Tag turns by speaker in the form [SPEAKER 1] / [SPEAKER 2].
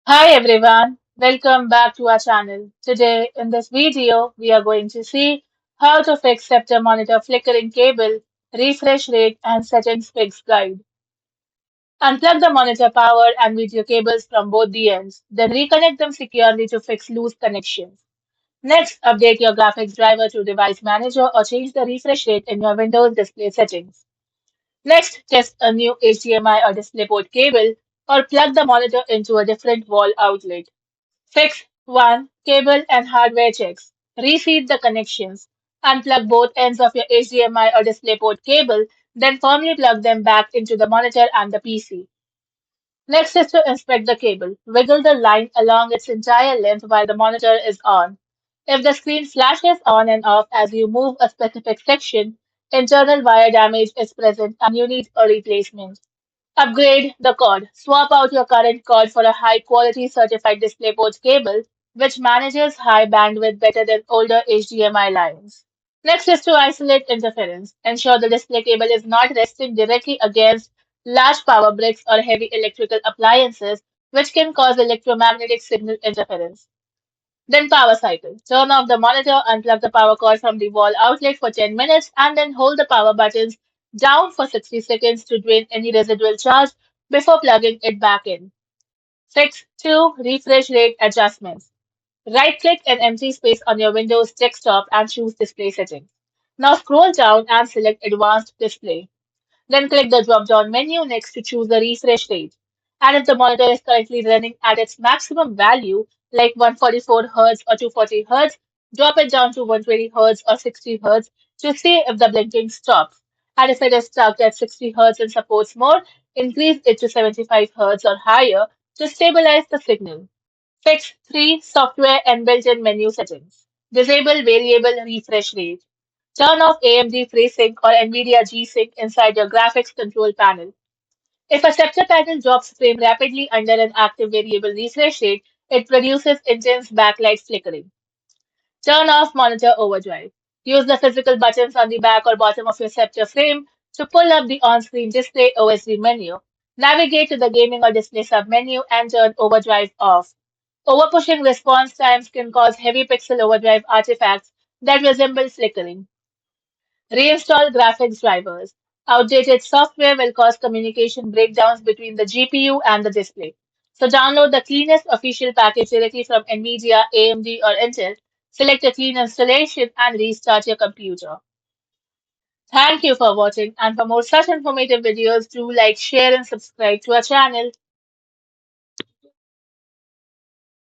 [SPEAKER 1] Hi everyone, welcome back to our channel. Today in this video, we are going to see how to fix Sceptre monitor flickering cable, refresh rate and settings fix guide. Unplug the monitor power and video cables from both the ends, then reconnect them securely to fix loose connections. Next, update your graphics driver to Device Manager or change the refresh rate in your Windows display settings. Next, test a new HDMI or DisplayPort cable or plug the monitor into a different wall outlet. Fix 1. Cable and hardware checks. Reseat the connections. Unplug both ends of your HDMI or DisplayPort cable, then firmly plug them back into the monitor and the PC. Next is to inspect the cable. Wiggle the line along its entire length while the monitor is on. If the screen flashes on and off as you move a specific section, internal wire damage is present and you need a replacement. Upgrade the cord. Swap out your current cord for a high quality certified DisplayPort cable, which manages high bandwidth better than older HDMI lines. Next is to isolate interference. Ensure the display cable is not resting directly against large power bricks or heavy electrical appliances, which can cause electromagnetic signal interference. Then power cycle. Turn off the monitor, unplug the power cord from the wall outlet for 10 minutes, and then hold the power buttons down for 60 seconds to drain any residual charge before plugging it back in. Fix 2. Refresh rate adjustments. Right-click an empty space on your Windows desktop and choose Display Settings. Now scroll down and select Advanced Display. Then click the drop-down menu next to choose the refresh rate. And if the monitor is currently running at its maximum value, like 144 Hz or 240 Hz, drop it down to 120 Hz or 60 Hz to see if the blinking stops. And if it is stuck at 60 Hz and supports more, increase it to 75 Hz or higher to stabilize the signal. Fix 3. Software and built-in menu settings. Disable variable refresh rate. Turn off AMD FreeSync or NVIDIA G-Sync inside your graphics control panel. If a Sceptre panel drops frame rapidly under an active variable refresh rate, it produces intense backlight flickering. Turn off monitor overdrive. Use the physical buttons on the back or bottom of your Sceptre frame to pull up the on-screen display OSD menu. Navigate to the gaming or display submenu and turn overdrive off. Overpushing response times can cause heavy pixel overdrive artifacts that resemble flickering. Reinstall graphics drivers. Outdated software will cause communication breakdowns between the GPU and the display. So download the cleanest official package directly from NVIDIA, AMD, or Intel. Select a clean installation and restart your computer. Thank you for watching, and for more such informative videos, do like, share, and subscribe to our channel.